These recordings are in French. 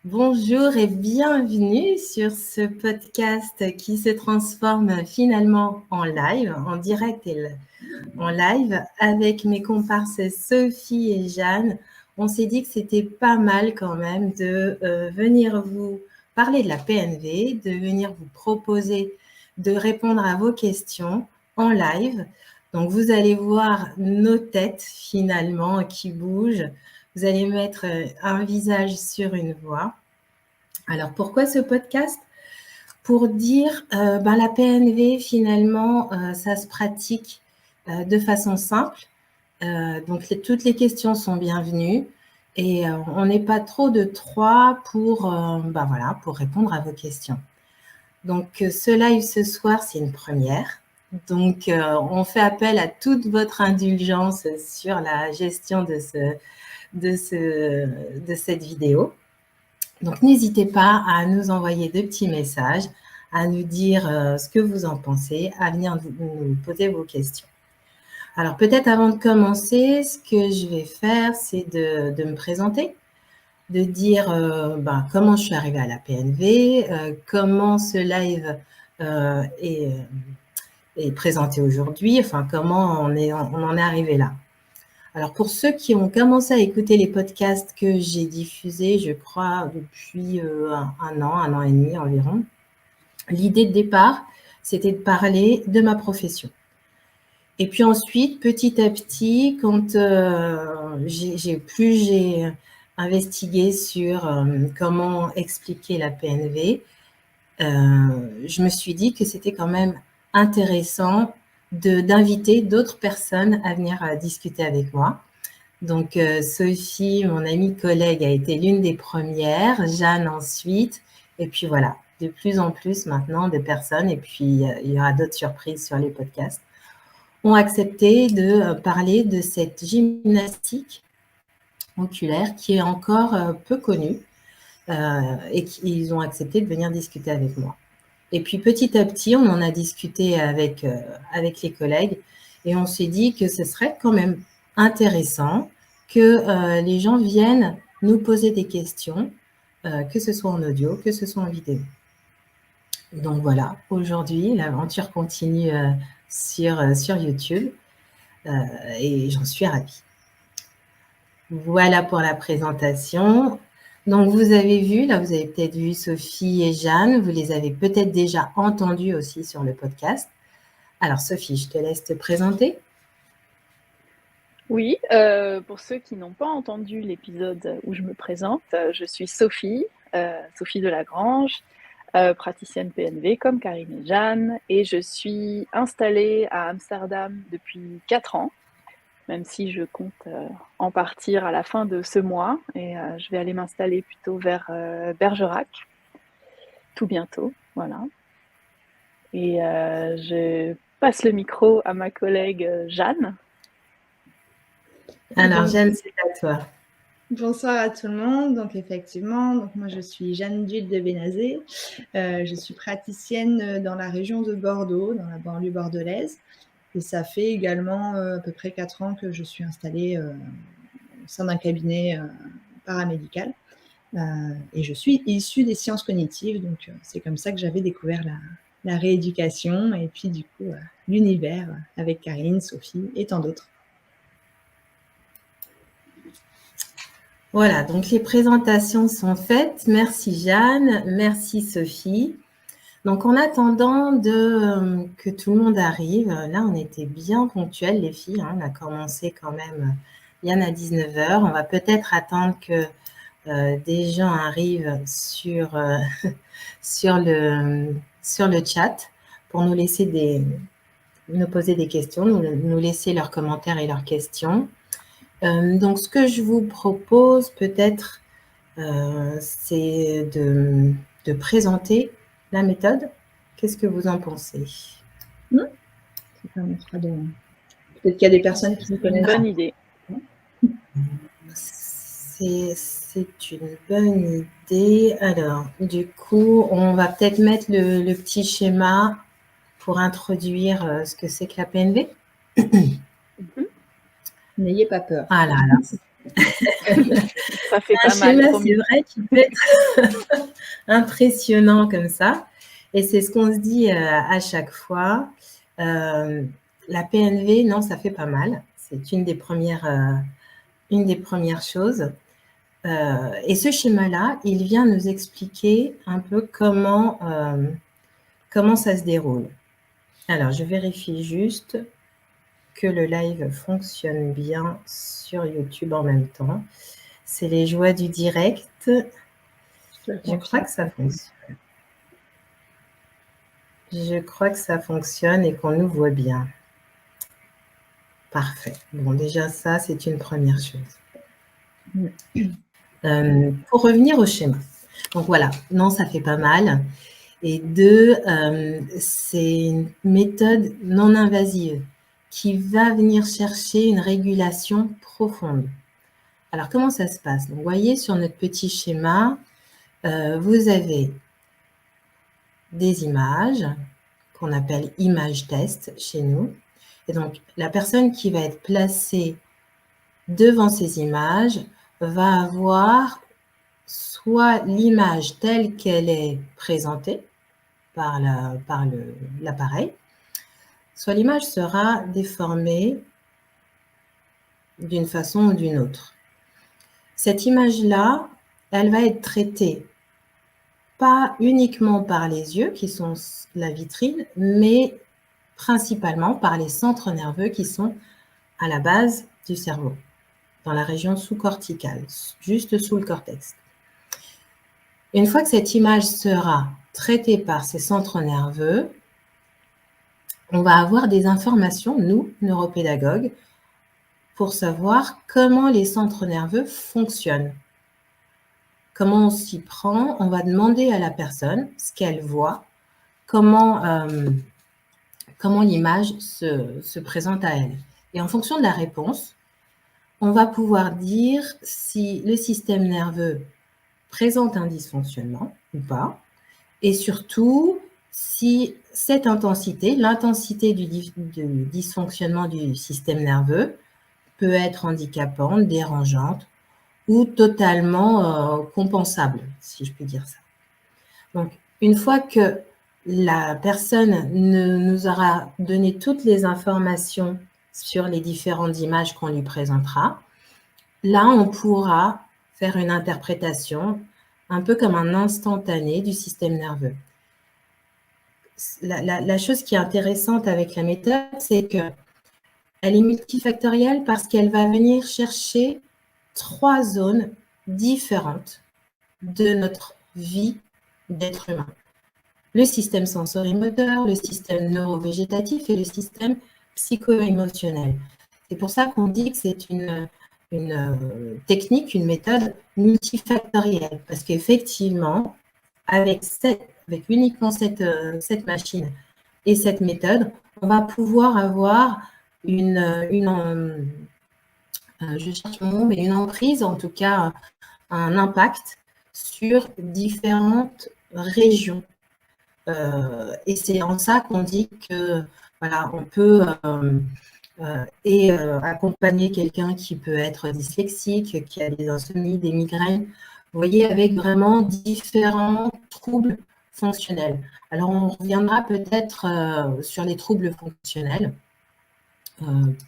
Bonjour et bienvenue sur ce podcast qui se transforme finalement en live, en direct et en live avec mes comparses Sophie et Jeanne. On s'est dit que c'était pas mal quand même de venir vous parler de la PNV, de venir vous proposer de répondre à vos questions en live. Donc vous allez voir nos têtes finalement qui bougent. Vous allez mettre un visage sur une voix. Alors, pourquoi ce podcast? Pour dire, la PNV, finalement, ça se pratique de façon simple. Donc, toutes les questions sont bienvenues. Et on n'est pas trop de trois pour répondre à vos questions. Donc, ce live ce soir, c'est une première. Donc, on fait appel à toute votre indulgence sur la gestion de cette vidéo. Donc, n'hésitez pas à nous envoyer de petits messages, à nous dire ce que vous en pensez, à venir nous poser vos questions. Alors, peut-être avant de commencer, ce que je vais faire, c'est de me présenter, de dire comment je suis arrivée à la PNV, comment ce live est présenté aujourd'hui, enfin, comment on en est arrivé là. Alors, pour ceux qui ont commencé à écouter les podcasts que j'ai diffusés, je crois, depuis un an et demi environ, l'idée de départ, c'était de parler de ma profession. Et puis ensuite, petit à petit, quand j'ai investigué sur comment expliquer la PNV, je me suis dit que c'était quand même intéressant d'inviter d'autres personnes à venir discuter avec moi. Donc, Sophie, mon amie collègue, a été l'une des premières, Jeanne ensuite, et puis voilà, de plus en plus maintenant de personnes, et puis il y aura d'autres surprises sur les podcasts, ont accepté de parler de cette gymnastique oculaire qui est encore peu connue, et ils ont accepté de venir discuter avec moi. Et puis petit à petit, on en a discuté avec les collègues, et on s'est dit que ce serait quand même intéressant que les gens viennent nous poser des questions, que ce soit en audio, que ce soit en vidéo. Donc voilà, aujourd'hui, l'aventure continue sur YouTube et j'en suis ravie. Voilà pour la présentation. Donc vous avez vu, là vous avez peut-être vu Sophie et Jeanne, vous les avez peut-être déjà entendues aussi sur le podcast. Alors Sophie, je te laisse te présenter. Oui, pour ceux qui n'ont pas entendu l'épisode où je me présente, je suis Sophie, Sophie Delagrange, praticienne PNV comme Karine et Jeanne, et je suis installée à Amsterdam depuis 4 ans, même si je compte en partir à la fin de ce mois, et je vais aller m'installer plutôt vers Bergerac, tout bientôt, voilà. Et je passe le micro à ma collègue Jeanne. Alors Jeanne, c'est à toi. Bonsoir à tout le monde. Donc effectivement, moi je suis Jeanne Dude de Bénazé. Je suis praticienne dans la région de Bordeaux, dans la banlieue bordelaise. Et ça fait également à peu près 4 ans que je suis installée au sein d'un cabinet paramédical. Et je suis issue des sciences cognitives. Donc c'est comme ça que j'avais découvert la rééducation et puis du coup l'univers avec Karine, Sophie et tant d'autres. Voilà, donc les présentations sont faites. Merci Jeanne, merci Sophie. Donc en attendant que tout le monde arrive, là on était bien ponctuels les filles, hein, on a commencé quand même bien à 19h. On va peut-être attendre que des gens arrivent sur le chat pour nous poser des questions, nous laisser leurs commentaires et leurs questions. Donc, ce que je vous propose peut-être, c'est de présenter la méthode. Qu'est-ce que vous en pensez? Ça permettra de... Peut-être qu'il y a des personnes qui connaissent. Bonne idée. C'est une bonne idée. Alors, du coup, on va peut-être mettre le petit schéma pour introduire ce que c'est que la PNV. N'ayez pas peur. Ah là, Ça fait Un pas mal, schéma, c'est promis. vrai, qui peut être impressionnant comme ça. Et c'est ce qu'on se dit à chaque fois. La PNV, non, ça fait pas mal. C'est une des premières choses. Et ce schéma-là, il vient nous expliquer un peu comment ça se déroule. Alors, je vérifie juste que le live fonctionne bien sur YouTube en même temps. C'est les joies du direct. Je crois que ça fonctionne. Je crois que ça fonctionne et qu'on nous voit bien. Parfait. Bon, déjà, ça, c'est une première chose. Pour revenir au schéma. Donc voilà, non, ça fait pas mal. Et deux, c'est une méthode non invasive qui va venir chercher une régulation profonde. Alors, comment ça se passe? Donc, vous voyez sur notre petit schéma, vous avez des images qu'on appelle images test chez nous. Et donc, la personne qui va être placée devant ces images va avoir soit l'image telle qu'elle est présentée par l'appareil, soit l'image sera déformée d'une façon ou d'une autre. Cette image-là, elle va être traitée pas uniquement par les yeux, qui sont la vitrine, mais principalement par les centres nerveux qui sont à la base du cerveau, dans la région sous-corticale, juste sous le cortex. Une fois que cette image sera traitée par ces centres nerveux, on va avoir des informations, nous, neuropédagogues, pour savoir comment les centres nerveux fonctionnent. Comment on s'y prend, on va demander à la personne ce qu'elle voit, comment l'image se présente à elle. Et en fonction de la réponse, on va pouvoir dire si le système nerveux présente un dysfonctionnement ou pas, et surtout si cette intensité, l'intensité du dysfonctionnement du système nerveux peut être handicapante, dérangeante ou totalement compensable, si je puis dire ça. Donc, une fois que la personne nous aura donné toutes les informations sur les différentes images qu'on lui présentera, là, on pourra faire une interprétation un peu comme un instantané du système nerveux. La chose qui est intéressante avec la méthode, c'est qu'elle est multifactorielle parce qu'elle va venir chercher 3 zones différentes de notre vie d'être humain. Le système sensorimoteur, le système neurovégétatif et le système psycho-émotionnel. C'est pour ça qu'on dit que c'est une technique, une méthode multifactorielle, parce qu'effectivement, avec uniquement cette machine et cette méthode, on va pouvoir avoir je cherche mon mot, mais une emprise, en tout cas un impact sur différentes régions. Et c'est en ça qu'on dit que voilà, on peut accompagner quelqu'un qui peut être dyslexique, qui a des insomnies, des migraines, vous voyez, avec vraiment différents troubles fonctionnels. Alors, on reviendra peut-être sur les troubles fonctionnels,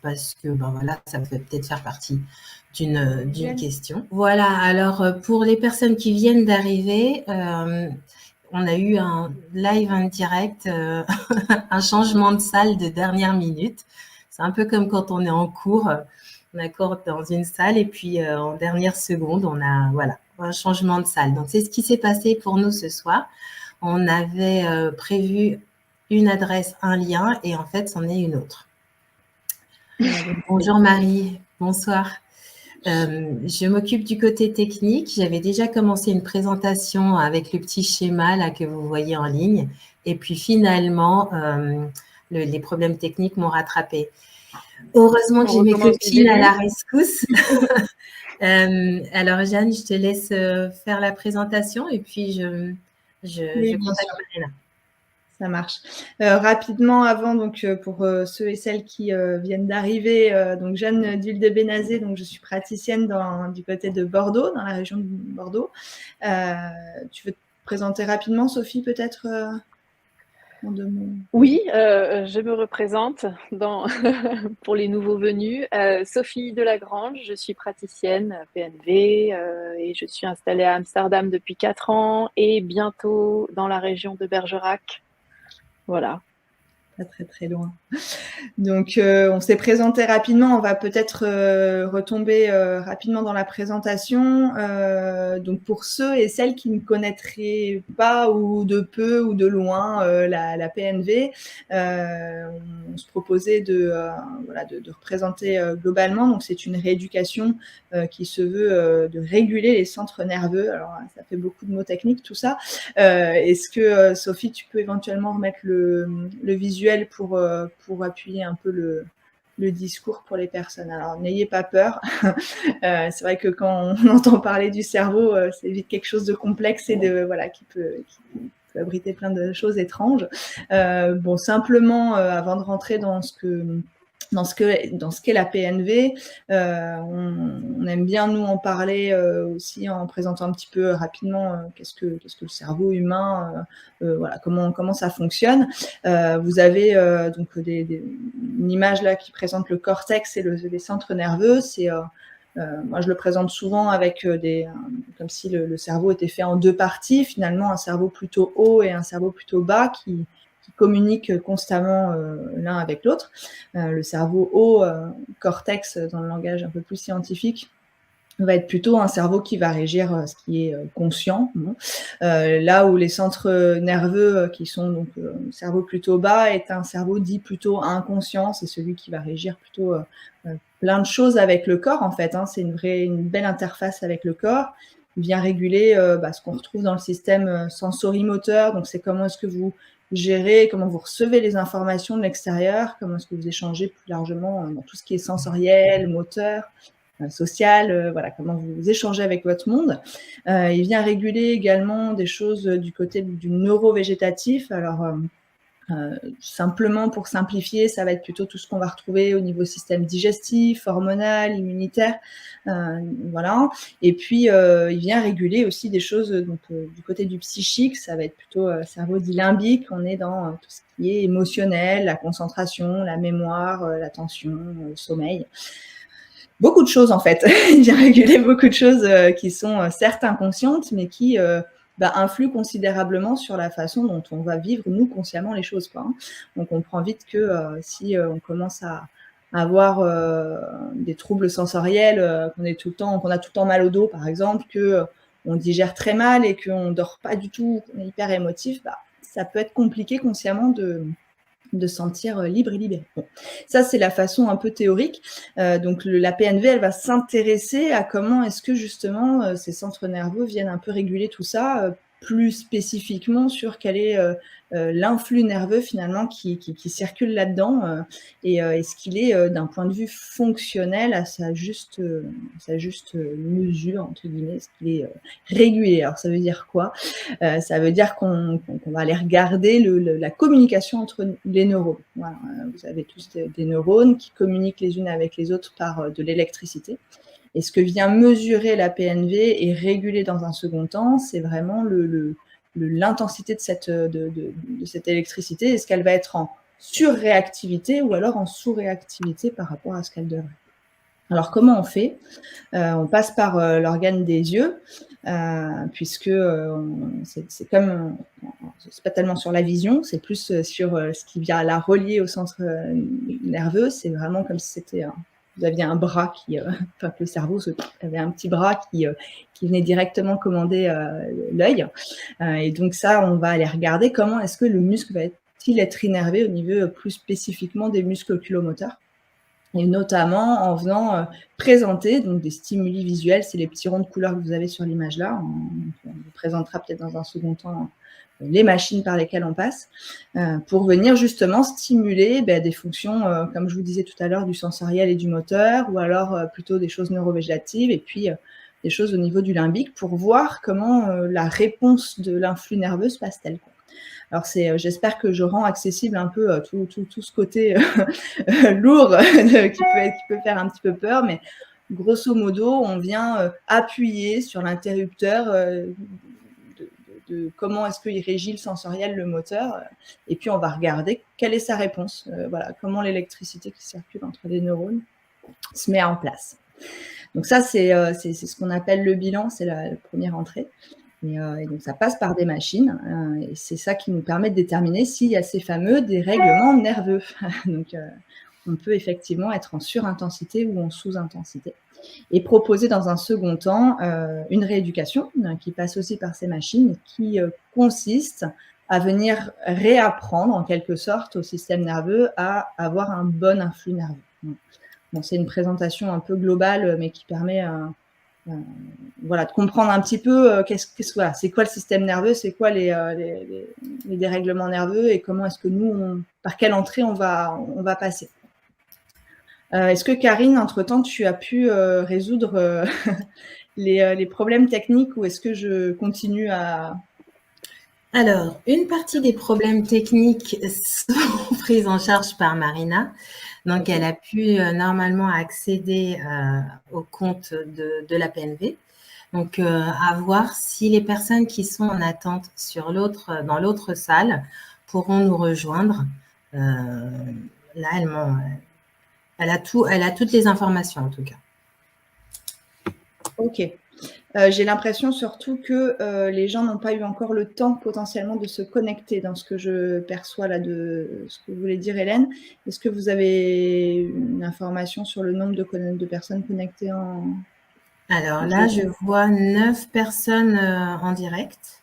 parce que ben voilà, ça peut peut-être faire partie d'une question. Voilà, alors pour les personnes qui viennent d'arriver, on a eu un live en direct, un changement de salle de dernière minute. C'est un peu comme quand on est en cours, on accorde dans une salle et puis en dernière seconde, on a voilà, un changement de salle. Donc, c'est ce qui s'est passé pour nous ce soir. On avait prévu une adresse, un lien et en fait, c'en est une autre. Bonjour Marie, bonsoir. Je m'occupe du côté technique. J'avais déjà commencé une présentation avec le petit schéma là que vous voyez en ligne. Et puis finalement, les problèmes techniques m'ont rattrapé. Heureusement que j'ai mes copines à la rescousse. Alors Jeanne, je te laisse faire la présentation et puis je contacte Marina. Ça marche. Rapidement avant, donc pour ceux et celles qui viennent d'arriver, donc Jeanne d'Huile de Bénazet, donc je suis praticienne du côté de Bordeaux, dans la région de Bordeaux. Tu veux te présenter rapidement, Sophie, peut-être en 2 mots? Oui, je me représente pour les nouveaux venus. Sophie Delagrange, je suis praticienne PNV et je suis installée à Amsterdam depuis 4 ans et bientôt dans la région de Bergerac. Voilà. Pas très très loin. Donc, on s'est présenté rapidement. On va peut-être retomber rapidement dans la présentation. Donc, pour ceux et celles qui ne connaîtraient pas ou de peu ou de loin la PNV, on se proposait de représenter globalement. Donc, c'est une rééducation qui se veut de réguler les centres nerveux. Alors, ça fait beaucoup de mots techniques, tout ça. Est-ce que, Sophie, tu peux éventuellement remettre le visuel pour appuyer un peu le discours pour les personnes. Alors, n'ayez pas peur. C'est vrai que quand on entend parler du cerveau, c'est vite quelque chose de complexe et qui peut abriter plein de choses étranges. Simplement, avant de rentrer dans ce qu'est la PNV, on aime bien nous en parler aussi en présentant un petit peu rapidement qu'est-ce que le cerveau humain, comment ça fonctionne. Vous avez donc une image là qui présente le cortex et les centres nerveux. Moi, je le présente souvent avec comme si le cerveau était fait en 2 parties, finalement un cerveau plutôt haut et un cerveau plutôt bas qui communiquent constamment l'un avec l'autre. Le cerveau haut, cortex dans le langage un peu plus scientifique, va être plutôt un cerveau qui va régir ce qui est conscient. Là où les centres nerveux qui sont donc le cerveau plutôt bas est un cerveau dit plutôt inconscient, c'est celui qui va régir plutôt plein de choses avec le corps en fait. C'est une belle interface avec le corps. Il vient réguler ce qu'on retrouve dans le système sensorimoteur, donc c'est comment est-ce que vous gérez, comment vous recevez les informations de l'extérieur, comment est-ce que vous échangez plus largement dans tout ce qui est sensoriel, moteur, social, comment vous échangez avec votre monde. Il vient réguler également des choses du côté du neurovégétatif. Alors, simplement pour simplifier, ça va être plutôt tout ce qu'on va retrouver au niveau système digestif, hormonal, immunitaire, Et puis il vient réguler aussi des choses du côté du psychique, ça va être plutôt cerveau dit limbique. On est dans tout ce qui est émotionnel, la concentration, la mémoire, l'attention, le sommeil. Beaucoup de choses en fait. Il vient réguler beaucoup de choses qui sont certes inconscientes, mais qui influe considérablement sur la façon dont on va vivre, nous, consciemment, les choses. Donc, on comprend vite que si on commence à avoir des troubles sensoriels, qu'on a tout le temps mal au dos, par exemple, qu'on digère très mal et qu'on ne dort pas du tout, qu'on est hyper émotif, ça peut être compliqué consciemment de se sentir libre et libéré. Bon. Ça, c'est la façon un peu théorique. Donc, la PNV, elle va s'intéresser à comment est-ce que, justement, ces centres nerveux viennent un peu réguler tout ça, plus spécifiquement sur quel est l'influx nerveux, finalement, qui circule là-dedans et est-ce qu'il est, d'un point de vue fonctionnel, à sa juste mesure, entre guillemets, est-ce qu'il est régulé. Alors, ça veut dire quoi ? Ça veut dire qu'on va aller regarder la communication entre les neurones. Voilà. Vous avez tous des neurones qui communiquent les unes avec les autres par de l'électricité. Et ce que vient mesurer la PNV et réguler dans un second temps, c'est vraiment l'intensité de cette électricité. Est-ce qu'elle va être en surréactivité ou alors en sous-réactivité par rapport à ce qu'elle devrait ? Alors, comment on fait ? On passe par l'organe des yeux, puisque c'est pas tellement sur la vision, c'est plus sur ce qui vient la relier au centre nerveux. C'est vraiment comme si c'était vous aviez un bras que le cerveau avait un petit bras qui venait directement commander l'œil. Et donc ça, on va aller regarder comment est-ce que le muscle va-t-il être innervé au niveau plus spécifiquement des muscles oculomoteurs. Et notamment en venant présenter donc des stimuli visuels, c'est les petits ronds de couleurs que vous avez sur l'image là. On vous présentera peut-être dans un second temps les machines par lesquelles on passe, pour venir justement stimuler des fonctions, comme je vous disais tout à l'heure, du sensoriel et du moteur, ou alors plutôt des choses neurovégétatives, et puis des choses au niveau du limbique, pour voir comment la réponse de l'influx nerveux se passe-t-elle. Alors, j'espère que je rends accessible un peu tout ce côté lourd qui peut faire un petit peu peur, mais grosso modo, on vient appuyer sur l'interrupteur de comment est-ce qu'il régit le sensoriel, le moteur, et puis on va regarder quelle est sa réponse. Voilà, comment l'électricité qui circule entre les neurones se met en place. Donc ça, c'est ce qu'on appelle le bilan, c'est la première entrée. Et donc ça passe par des machines, et c'est ça qui nous permet de déterminer s'il y a ces fameux dérèglements nerveux. Donc on peut effectivement être en surintensité ou en sous-intensité. Et proposer dans un second temps une rééducation qui passe aussi par ces machines, qui consiste à venir réapprendre en quelque sorte au système nerveux à avoir un bon influx nerveux. Bon, c'est une présentation un peu globale, mais qui permet voilà, de comprendre un petit peu voilà, c'est quoi le système nerveux, c'est quoi les dérèglements nerveux et comment est-ce que nous, par quelle entrée on va passer. Est-ce que Karine, entre-temps, tu as pu résoudre les problèmes techniques ou est-ce que je continue à... Alors, une partie des problèmes techniques sont prises en charge par Marina. Donc, elle a pu normalement accéder au compte de la PNV. Donc, à voir si les personnes qui sont en attente dans l'autre salle pourront nous rejoindre. Là, elle a toutes les informations en tout cas. Ok. J'ai l'impression surtout que les gens n'ont pas eu encore le temps potentiellement de se connecter dans ce que je perçois là de ce que vous voulez dire, Hélène. Est-ce que vous avez une information sur le nombre de personnes connectées en... Alors là, je vois 9 personnes en direct.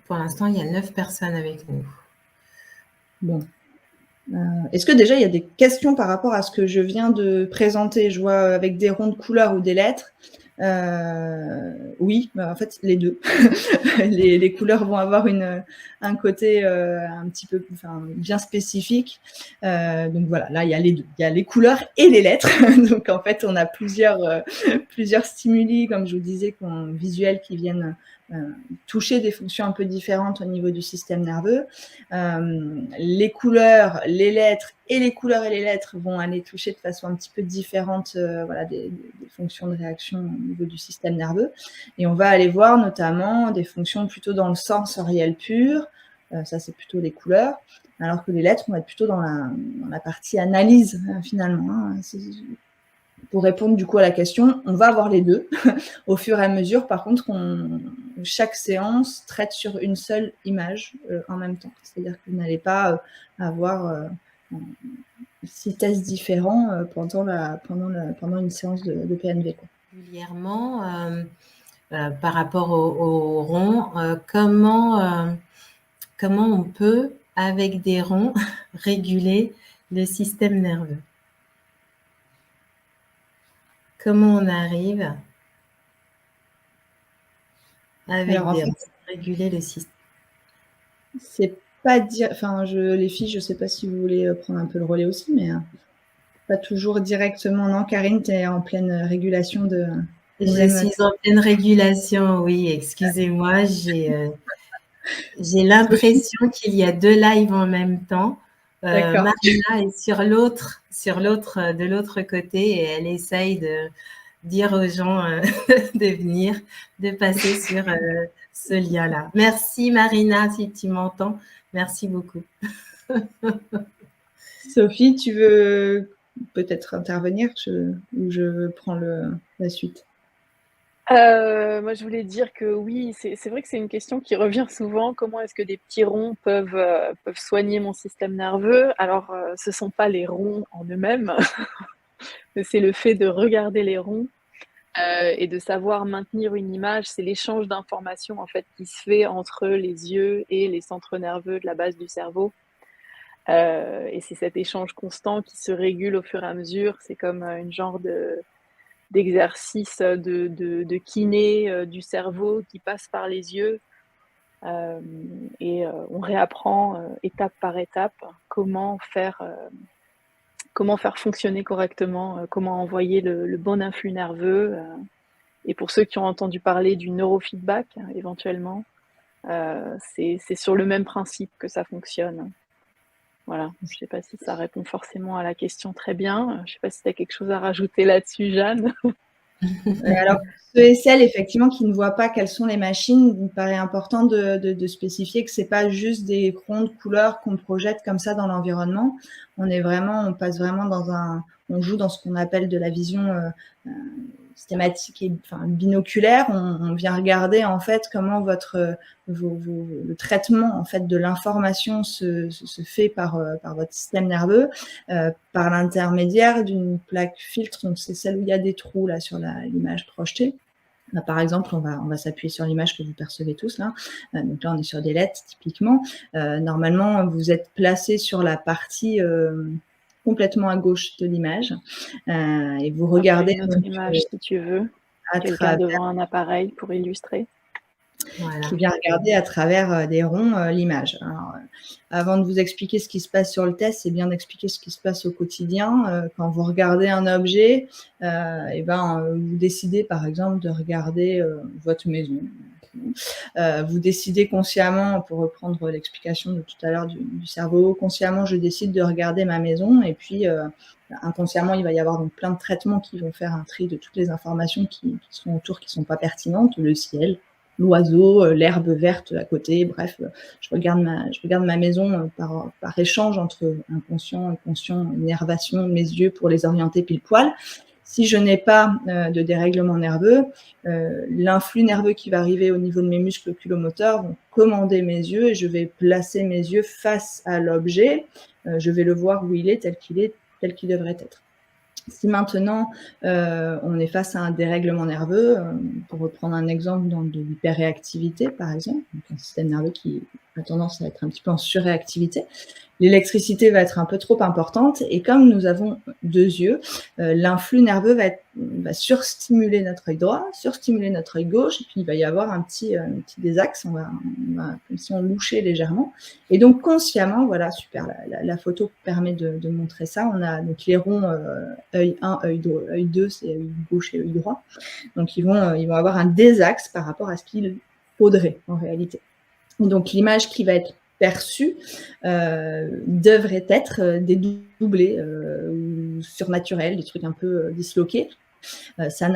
Pour l'instant, il y a 9 personnes avec nous. Bon. Est-ce que déjà il y a des questions par rapport à ce que je viens de présenter? Je vois avec des ronds de couleurs ou des lettres. Oui, en fait les deux. les couleurs vont avoir un côté un petit peu bien spécifique. Donc voilà, là il y a les deux. Il y a les couleurs et les lettres. Donc en fait on a plusieurs stimuli, comme je vous disais, visuels qui viennent toucher des fonctions un peu différentes au niveau du système nerveux. Les couleurs, les lettres et les couleurs et les lettres vont aller toucher de façon un petit peu différente voilà, des fonctions de réaction au niveau du système nerveux. Et on va aller voir notamment des fonctions plutôt dans le sensoriel pur, ça c'est plutôt les couleurs, alors que les lettres, on va être plutôt dans la partie analyse finalement. Hein. Pour répondre du coup à la question, on va avoir les deux au fur et à mesure. Par contre, chaque séance traite sur une seule image en même temps. C'est-à-dire que vous n'allez pas avoir 6 tests différents pendant une séance de PNV. Régulièrement, par rapport au rond, comment on peut, avec des ronds, réguler le système nerveux? Comment on arrive avec réguler le système? C'est pas dire, enfin, les filles, je sais pas si vous voulez prendre un peu le relais aussi, mais pas toujours directement. Non, Karine, tu es en pleine régulation de... Je suis en pleine régulation, oui, excusez-moi, j'ai l'impression qu'il y a 2 lives en même temps. Marina est de l'autre côté et elle essaye de dire aux gens de venir, de passer sur ce lien-là. Merci Marina, si tu m'entends. Merci beaucoup. Sophie, tu veux peut-être intervenir ou je prends la suite? Moi, je voulais dire que oui, c'est vrai que c'est une question qui revient souvent. Comment est-ce que des petits ronds peuvent soigner mon système nerveux? Alors, ce ne sont pas les ronds en eux-mêmes, mais c'est le fait de regarder les ronds et de savoir maintenir une image. C'est l'échange d'informations en fait qui se fait entre les yeux et les centres nerveux de la base du cerveau. Et c'est cet échange constant qui se régule au fur et à mesure. C'est comme une genre d'exercice de kiné du cerveau qui passe par les yeux. Et on réapprend étape par étape comment faire fonctionner correctement, comment envoyer le bon influx nerveux Et pour ceux qui ont entendu parler du neurofeedback, éventuellement, c'est sur le même principe que ça fonctionne. Voilà, je ne sais pas si ça répond forcément à la question très bien. Je ne sais pas si tu as quelque chose à rajouter là-dessus, Jeanne. Alors, pour ceux et celles, effectivement, qui ne voient pas quelles sont les machines, il me paraît important de spécifier que ce n'est pas juste des rondes couleurs qu'on projette comme ça dans l'environnement. On passe vraiment on joue dans ce qu'on appelle de la vision systématique et binoculaire. On vient regarder en fait comment le traitement en fait de l'information se fait par votre système nerveux par l'intermédiaire d'une plaque filtre. Donc c'est celle où il y a des trous là sur l'image projetée. Là, par exemple, on va s'appuyer sur l'image que vous percevez tous là. Donc là, on est sur des lettres typiquement. Normalement, vous êtes placé sur la partie complètement à gauche de l'image et vous regardez une autre image si tu veux, quelqu'un devant un appareil pour illustrer. Voilà. Qui vient regarder à travers des ronds l'image. Avant de vous expliquer ce qui se passe sur le test, c'est bien d'expliquer ce qui se passe au quotidien. Quand vous regardez un objet, vous décidez par exemple de regarder votre maison. Vous décidez consciemment, pour reprendre l'explication de tout à l'heure du cerveau, consciemment je décide de regarder ma maison et puis inconsciemment il va y avoir donc plein de traitements qui vont faire un tri de toutes les informations qui sont autour, qui ne sont pas pertinentes, le ciel, l'oiseau, l'herbe verte à côté, bref, je regarde ma maison par échange entre inconscient et conscient, innervation de mes yeux pour les orienter pile poil. Si je n'ai pas de dérèglement nerveux, l'influx nerveux qui va arriver au niveau de mes muscles oculomoteurs vont commander mes yeux et je vais placer mes yeux face à l'objet. Je vais le voir où il est, tel qu'il devrait être. Si maintenant on est face à un dérèglement nerveux, pour reprendre un exemple dans de l'hyperréactivité par exemple, donc un système nerveux qui a tendance à être un petit peu en surréactivité, l'électricité va être un peu trop importante et comme nous avons deux yeux, l'influx nerveux va surstimuler notre œil droit, surstimuler notre œil gauche et puis il va y avoir un petit désaxe, on va comme si on louchait légèrement et donc consciemment, voilà, super, la photo permet de montrer ça. On a donc les ronds œil 1, œil 2, c'est œil gauche et œil droit, donc ils vont avoir un désaxe par rapport à ce qu'il faudrait en réalité. Et donc l'image qui va être perçue devrait être dédoublée ou surnaturelle, des trucs un peu disloqués. Ça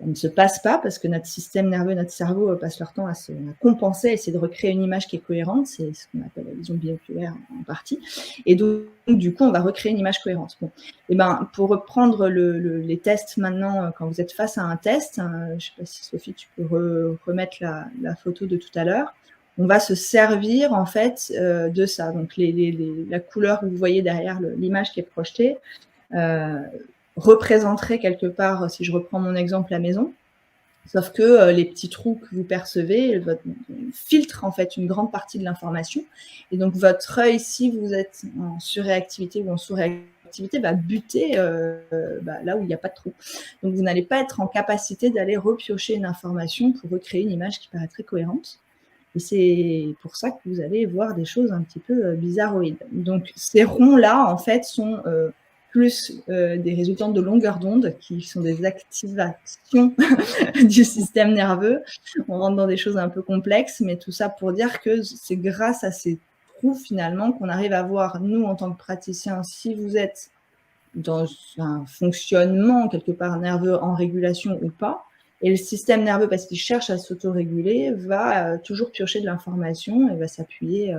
ne se passe pas parce que notre système nerveux, notre cerveau passe leur temps à compenser, à essayer de recréer une image qui est cohérente. C'est ce qu'on appelle la vision binoculaire en partie. Et donc, du coup, on va recréer une image cohérente. Bon. Et pour reprendre les tests maintenant, quand vous êtes face à un test, je ne sais pas si Sophie, tu peux remettre la photo de tout à l'heure. On va se servir en fait de ça. Donc la couleur que vous voyez derrière l'image qui est projetée représenterait quelque part, si je reprends mon exemple, la maison. Sauf que les petits trous que vous percevez filtrent en fait une grande partie de l'information. Et donc votre œil, si vous êtes en surréactivité ou en sous-réactivité, va buter là où il n'y a pas de trou. Donc vous n'allez pas être en capacité d'aller repiocher une information pour recréer une image qui paraîtrait cohérente. Et c'est pour ça que vous allez voir des choses un petit peu bizarroïdes. Donc ces ronds-là, en fait, sont plus des résultats de longueur d'onde qui sont des activations du système nerveux. On rentre dans des choses un peu complexes, mais tout ça pour dire que c'est grâce à ces trous, finalement, qu'on arrive à voir, nous, en tant que praticiens, si vous êtes dans un fonctionnement, quelque part, nerveux en régulation ou pas. Et le système nerveux, parce qu'il cherche à s'autoréguler, va toujours piocher de l'information et va s'appuyer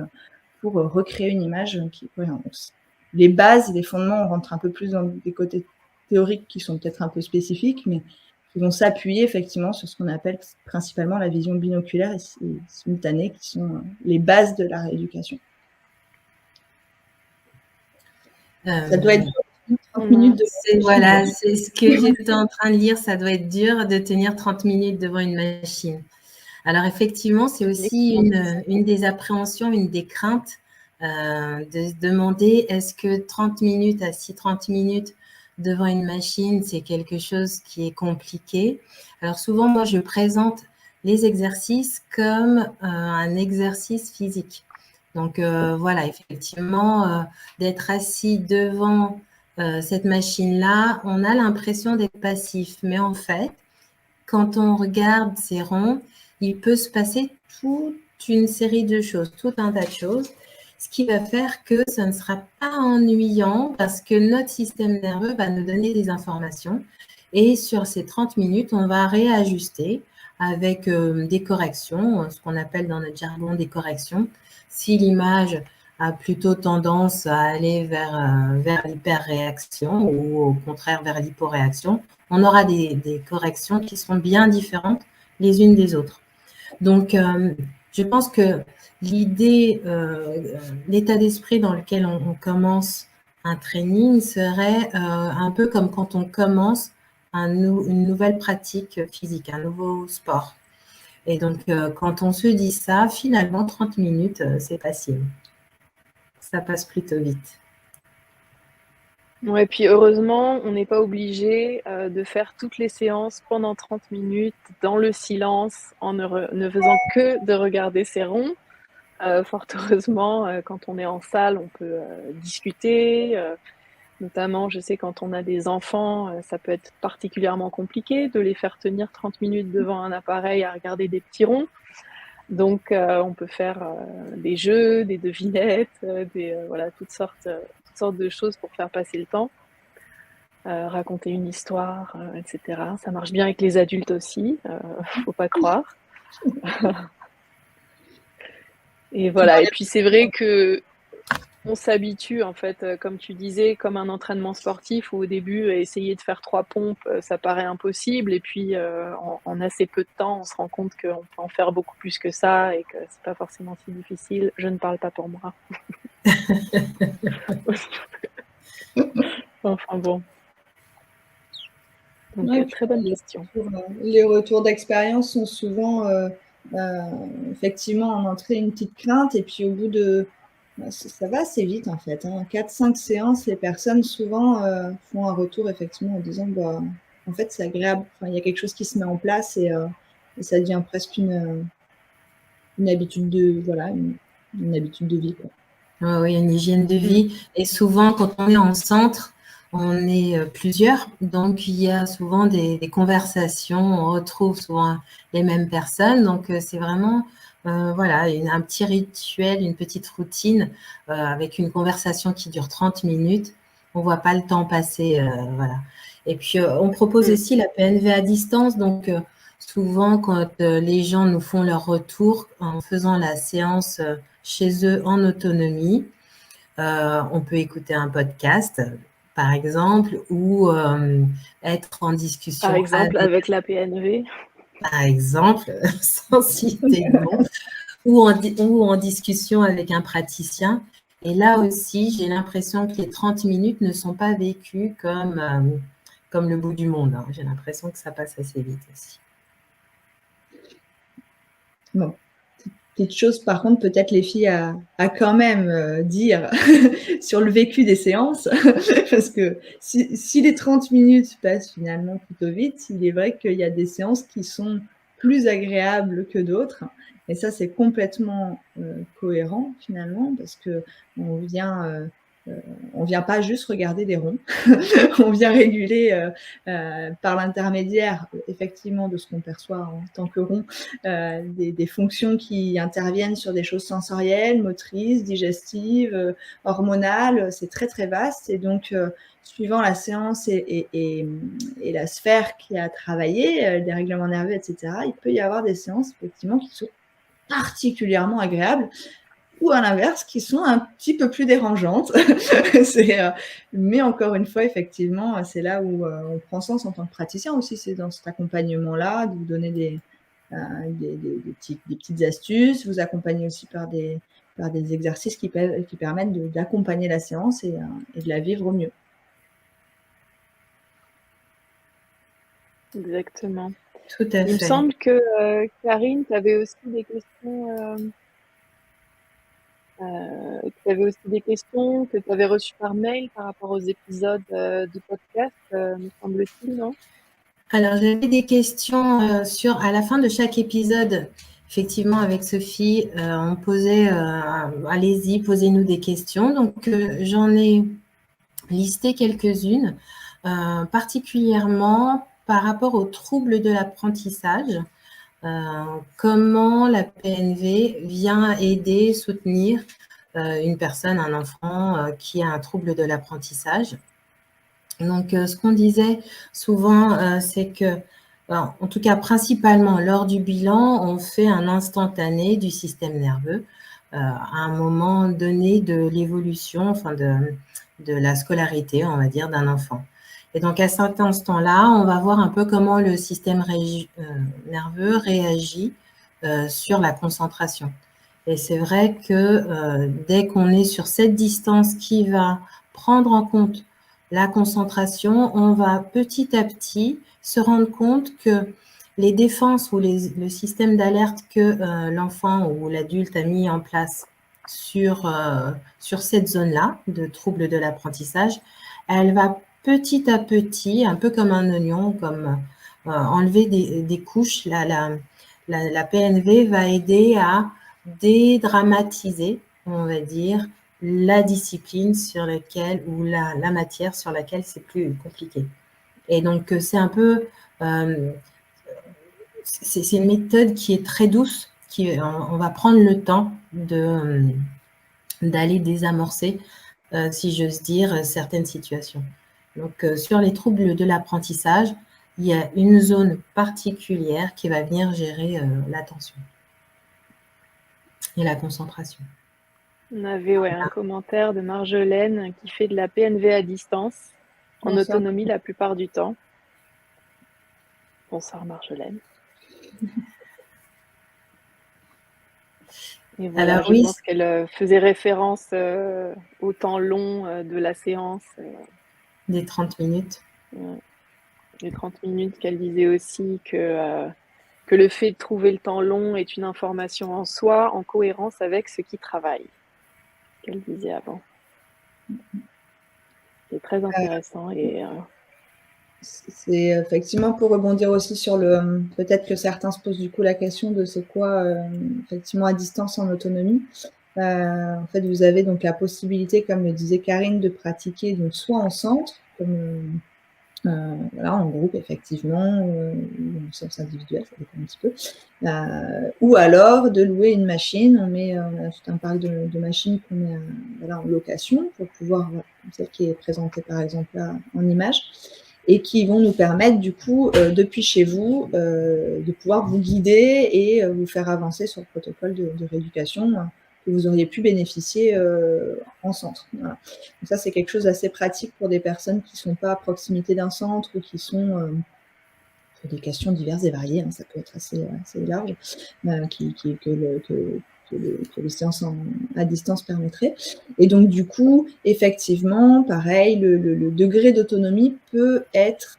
pour recréer une image qui est cohérente. Les bases, les fondements, on rentre un peu plus dans des côtés théoriques qui sont peut-être un peu spécifiques, mais qui vont s'appuyer effectivement sur ce qu'on appelle principalement la vision binoculaire et simultanée, qui sont les bases de la rééducation. Ça doit être 30 minutes de... Voilà, c'est ce que j'étais en train de lire. Ça doit être dur de tenir 30 minutes devant une machine. Alors, effectivement, c'est aussi une des appréhensions, une des craintes de se demander est-ce que 30 minutes, assis 30 minutes devant une machine, c'est quelque chose qui est compliqué. Alors, souvent, moi, je présente les exercices comme un exercice physique. Donc, voilà, effectivement, d'être assis devant cette machine-là, on a l'impression d'être passif. Mais en fait, quand on regarde ces ronds, il peut se passer toute une série de choses, tout un tas de choses, ce qui va faire que ça ne sera pas ennuyant parce que notre système nerveux va nous donner des informations et sur ces 30 minutes, on va réajuster avec des corrections, ce qu'on appelle dans notre jargon des corrections. Si l'image a plutôt tendance à aller vers l'hyperréaction ou au contraire vers l'hyporéaction, on aura des corrections qui seront bien différentes les unes des autres. Donc, je pense que l'idée, l'état d'esprit dans lequel on commence un training serait un peu comme quand on commence une nouvelle pratique physique, un nouveau sport. Et donc, quand on se dit ça, finalement, 30 minutes, c'est facile. Ça passe plutôt vite. Ouais, puis heureusement, on n'est pas obligé de faire toutes les séances pendant 30 minutes dans le silence en ne faisant que de regarder ces ronds. Fort heureusement, quand on est en salle, on peut discuter. Notamment, je sais quand on a des enfants, ça peut être particulièrement compliqué de les faire tenir 30 minutes devant un appareil à regarder des petits ronds. Donc, on peut faire des jeux, des devinettes, voilà, toutes sortes de choses pour faire passer le temps. Raconter une histoire, etc. Ça marche bien avec les adultes aussi, faut pas croire. Et voilà, et puis c'est vrai que on s'habitue en fait, comme tu disais, comme un entraînement sportif où au début, essayer de faire 3 pompes, ça paraît impossible et puis en assez peu de temps, on se rend compte qu'on peut en faire beaucoup plus que ça et que c'est pas forcément si difficile. Je ne parle pas pour moi. Enfin bon. Donc, Ouais, très bonne question. Les retours d'expérience sont souvent, effectivement, en entrée, une petite crainte et puis au bout de ça va assez vite en fait, hein. 4-5 séances, les personnes souvent, font un retour effectivement en disant: «Bah, en fait, c'est agréable». Enfin, il y a quelque chose qui se met en place et ça devient presque une habitude de voilà, une habitude de vie, quoi. Oui, une hygiène de vie. Et souvent, quand on est en centre, on est plusieurs. Donc, il y a souvent des conversations. On retrouve souvent les mêmes personnes. Donc, c'est vraiment voilà, un petit rituel, une petite routine avec une conversation qui dure 30 minutes. On ne voit pas le temps passer. Voilà. Et puis, on propose aussi la PNV à distance. Donc, souvent, quand les gens nous font leur retour en faisant la séance chez eux en autonomie, on peut écouter un podcast, par exemple, ou être en discussion Par exemple, avec la PNV. par exemple, sans citer de nom, ou en discussion avec un praticien. Et là aussi, j'ai l'impression que les 30 minutes ne sont pas vécues comme le bout du monde, hein. J'ai l'impression que ça passe assez vite aussi. Bon, petite chose par contre peut-être les filles à quand même, dire sur le vécu des séances parce que si les 30 minutes passent finalement plutôt vite, il est vrai qu'il y a des séances qui sont plus agréables que d'autres et ça c'est complètement, cohérent finalement parce qu'on vient, on vient pas juste regarder des ronds, on vient réguler, par l'intermédiaire, effectivement, de ce qu'on perçoit en tant que rond, des fonctions qui interviennent sur des choses sensorielles, motrices, digestives, hormonales. C'est très, très vaste et donc suivant la séance et la sphère qui a travaillé, les règlements nerveux et cetera, il peut y avoir des séances effectivement qui sont particulièrement agréables ou à l'inverse, qui sont un petit peu plus dérangeantes. Mais encore une fois, effectivement, c'est là où on prend sens en tant que praticien aussi, c'est dans cet accompagnement-là, de vous donner des petites astuces, vous accompagner aussi par des exercices qui permettent d'accompagner la séance et de la vivre au mieux. Exactement. Tout à Il me fait. semble que Karine, tu avais aussi des questions. Tu avais aussi des questions que tu avais reçues par mail par rapport aux épisodes du podcast, me semble-t-il, non? Alors, j'avais des questions à la fin de chaque épisode. Effectivement, avec Sophie, on posait, allez-y, posez-nous des questions. Donc, j'en ai listé quelques-unes, particulièrement par rapport aux troubles de l'apprentissage, comment la PNV vient aider, soutenir une personne, un enfant qui a un trouble de l'apprentissage. Donc, ce qu'on disait souvent, c'est que, en tout cas principalement lors du bilan, on fait un instantané du système nerveux à un moment donné de l'évolution, enfin de la scolarité, on va dire, d'un enfant. Et donc, à cet instant-là, on va voir un peu comment le système nerveux réagit sur la concentration. Et c'est vrai que dès qu'on est sur cette distance qui va prendre en compte la concentration, on va petit à petit se rendre compte que les défenses ou le système d'alerte que l'enfant ou l'adulte a mis en place sur cette zone-là de trouble de l'apprentissage, elle va petit à petit, un peu comme un oignon, comme enlever des couches. La PNV va aider à dédramatiser, on va dire, la discipline sur laquelle, ou la matière sur laquelle c'est plus compliqué. Et donc, c'est un peu, c'est une méthode qui est très douce, on va prendre le temps d'aller désamorcer, si j'ose dire, certaines situations. Donc, sur les troubles de l'apprentissage, il y a une zone particulière qui va venir gérer l'attention et la concentration. On avait un commentaire de Marjolaine qui fait de la PNV à distance, en autonomie la plupart du temps. Bonsoir Marjolaine. Et voilà, alors, je pense qu'elle faisait référence au temps long de la séance. Des 30 minutes. Les 30 minutes, qu'elle disait aussi que le fait de trouver le temps long est une information en soi, en cohérence avec ce qui travaille. Qu'elle disait avant. C'est très intéressant. C'est effectivement pour rebondir aussi sur le... Peut-être que certains se posent du coup la question de c'est quoi effectivement à distance en autonomie. En fait, vous avez donc la possibilité, comme le disait Karine, de pratiquer donc soit en centre, comme voilà, en groupe effectivement, ou en séance individuelle, ça dépend un petit peu, ou alors de louer une machine. On a tout un parc de machines qu'on met voilà, en location pour pouvoir, celle qui est présentée par exemple là en image, et qui vont nous permettre du coup, depuis chez vous, de pouvoir vous guider et vous faire avancer sur le protocole de rééducation que vous auriez pu bénéficier en centre. Voilà. Donc ça, c'est quelque chose d'assez pratique pour des personnes qui ne sont pas à proximité d'un centre ou qui sont pour des questions diverses et variées, hein, ça peut être assez large, que les séances à distance permettraient. Et donc, du coup, effectivement, pareil, le degré d'autonomie peut être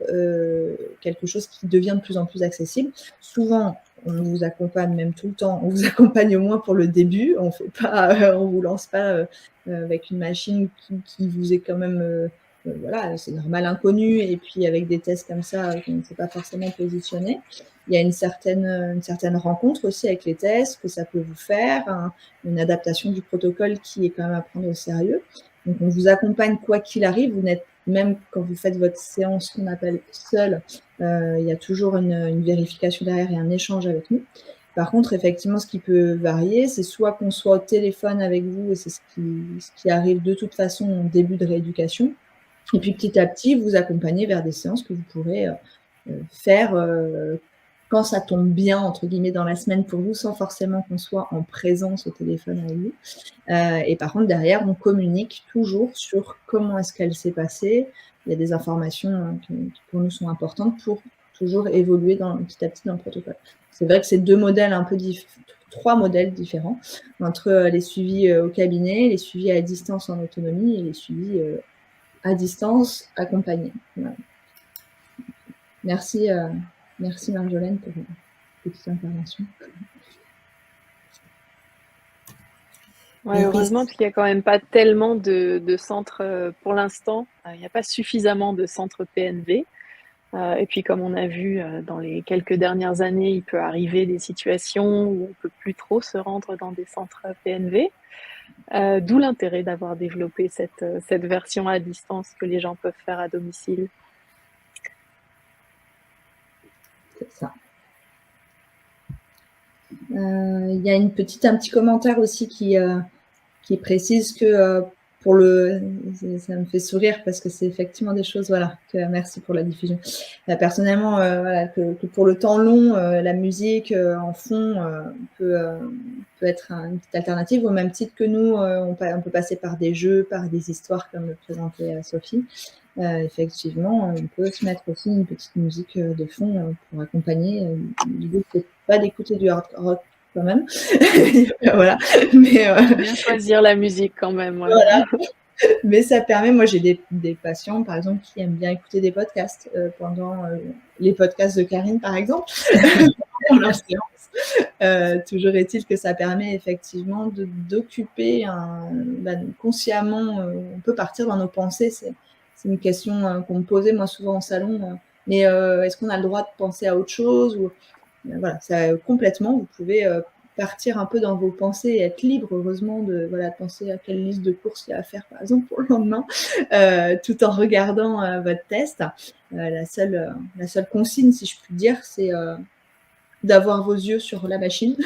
quelque chose qui devient de plus en plus accessible. Souvent, on vous accompagne même tout le temps, on vous accompagne au moins pour le début, on vous lance pas avec une machine qui vous est quand même... voilà, c'est normal, inconnu, et puis avec des tests comme ça, on ne sait pas forcément positionner. Il y a une certaine rencontre aussi avec les tests que ça peut vous faire, une adaptation du protocole qui est quand même à prendre au sérieux. Donc, on vous accompagne quoi qu'il arrive. Vous n'êtes, même quand vous faites votre séance qu'on appelle seule, il y a toujours une vérification derrière et un échange avec nous. Par contre, effectivement, ce qui peut varier, c'est soit qu'on soit au téléphone avec vous, et c'est ce qui arrive de toute façon au début de rééducation, et puis petit à petit, vous accompagner vers des séances que vous pourrez faire quand ça tombe bien, entre guillemets, dans la semaine pour vous, sans forcément qu'on soit en présence au téléphone avec vous. Et par contre, derrière, on communique toujours sur comment est-ce qu'elle s'est passée. Il y a des informations qui pour nous sont importantes pour toujours évoluer petit à petit dans le protocole. C'est vrai que c'est trois modèles différents entre les suivis au cabinet, les suivis à distance en autonomie et les suivis à distance accompagnés. Voilà. Merci Marjolaine pour cette petite intervention. Ouais, heureusement, parce qu'il n'y a quand même pas tellement de centres pour l'instant. Il n'y a pas suffisamment de centres PNV. Et puis, comme on a vu dans les quelques dernières années, il peut arriver des situations où on ne peut plus trop se rendre dans des centres PNV. D'où l'intérêt d'avoir développé cette version à distance que les gens peuvent faire à domicile. C'est ça. Il y a un petit commentaire aussi qui précise que ça me fait sourire parce que c'est effectivement des choses, voilà, merci pour la diffusion. Personnellement, voilà, que pour le temps long, la musique en fond peut être une petite alternative, au même titre que nous, on peut passer par des jeux, par des histoires comme le présentait Sophie. Effectivement, on peut se mettre aussi une petite musique de fond pour accompagner. L'idée, c'est pas d'écouter du hard rock quand même. Voilà. Mais, bien choisir la musique quand même. Ouais. Voilà. Mais ça permet, moi j'ai des patients par exemple qui aiment bien écouter des podcasts pendant les podcasts de Karine par exemple, dans leur séance. Toujours est-il que ça permet effectivement d'occuper consciemment, on peut partir dans nos pensées, c'est une question qu'on me posait moi souvent en salon, mais est-ce qu'on a le droit de penser à autre chose ou, voilà, ça, complètement, vous pouvez partir un peu dans vos pensées et être libre, heureusement, de penser à quelle liste de courses il y a à faire, par exemple, pour le lendemain, tout en regardant votre test. La seule consigne, si je puis dire, c'est d'avoir vos yeux sur la machine.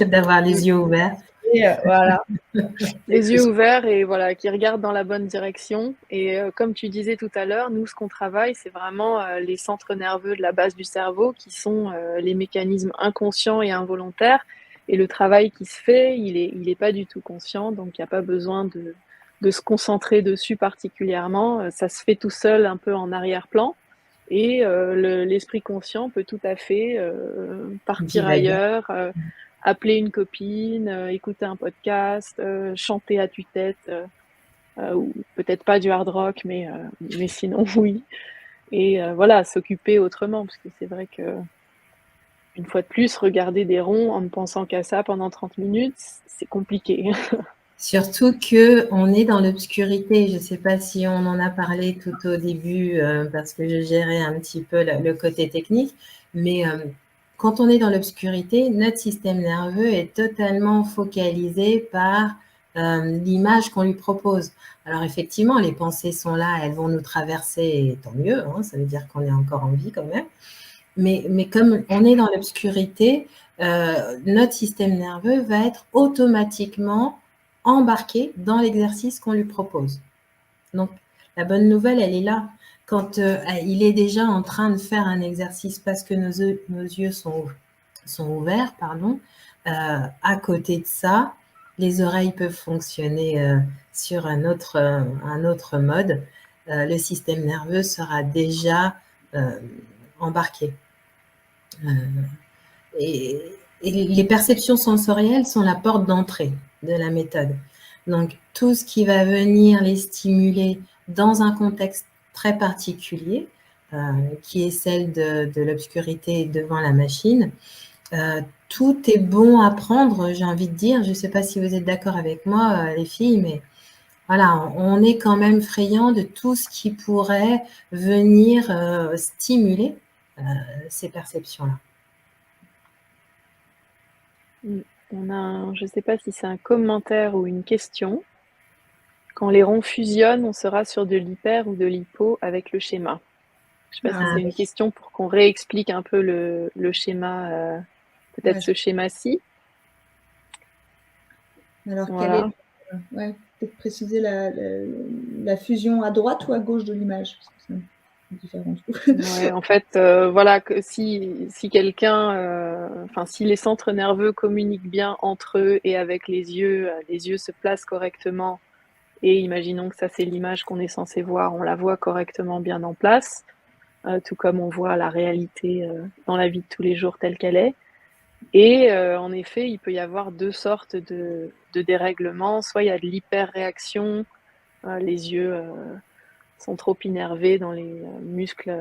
D'avoir les yeux ouverts. Et, voilà. Les yeux ouverts et voilà, qui regardent dans la bonne direction. Et comme tu disais tout à l'heure, nous, ce qu'on travaille, c'est vraiment les centres nerveux de la base du cerveau qui sont les mécanismes inconscients et involontaires. Et le travail qui se fait, il est pas du tout conscient, donc il n'y a pas besoin de se concentrer dessus particulièrement. Ça se fait tout seul, un peu en arrière-plan. Et l'esprit conscient peut tout à fait partir ailleurs, appeler une copine, écouter un podcast, chanter à tue-tête, ou peut-être pas du hard rock, mais sinon oui. Et voilà, s'occuper autrement, parce que c'est vrai que une fois de plus, regarder des ronds en ne pensant qu'à ça pendant 30 minutes, c'est compliqué. Surtout qu'on est dans l'obscurité. Je ne sais pas si on en a parlé tout au début parce que je gérais un petit peu le côté technique, mais quand on est dans l'obscurité, notre système nerveux est totalement focalisé par l'image qu'on lui propose. Alors effectivement, les pensées sont là, elles vont nous traverser, et tant mieux, hein, ça veut dire qu'on est encore en vie quand même. Mais comme on est dans l'obscurité, notre système nerveux va être automatiquement embarqué dans l'exercice qu'on lui propose. Donc, la bonne nouvelle, elle est là. Quand il est déjà en train de faire un exercice parce que nos yeux sont ouverts, à côté de ça, les oreilles peuvent fonctionner sur un autre mode. Le système nerveux sera déjà embarqué. Et les perceptions sensorielles sont la porte d'entrée de la méthode. Donc, tout ce qui va venir les stimuler dans un contexte très particulier, qui est celle de l'obscurité devant la machine, tout est bon à prendre, j'ai envie de dire. Je ne sais pas si vous êtes d'accord avec moi, les filles, mais voilà, on est quand même friand de tout ce qui pourrait venir stimuler ces perceptions-là. On a, je ne sais pas si c'est un commentaire ou une question. Quand les ronds fusionnent, on sera sur de l'hyper ou de l'hypo avec le schéma. Je ne sais pas si c'est une question pour qu'on réexplique un peu le schéma, peut-être ce schéma-ci. Alors, voilà. Peut-être préciser la fusion à droite ou à gauche de l'image, différent. Ouais, en fait, voilà, que si quelqu'un, si les centres nerveux communiquent bien entre eux et avec les yeux se placent correctement, et imaginons que ça c'est l'image qu'on est censé voir, on la voit correctement bien en place, tout comme on voit la réalité dans la vie de tous les jours telle qu'elle est. Et en effet, il peut y avoir deux sortes de dérèglements. Soit il y a de l'hyperréaction, les yeux sont trop innervés dans les muscles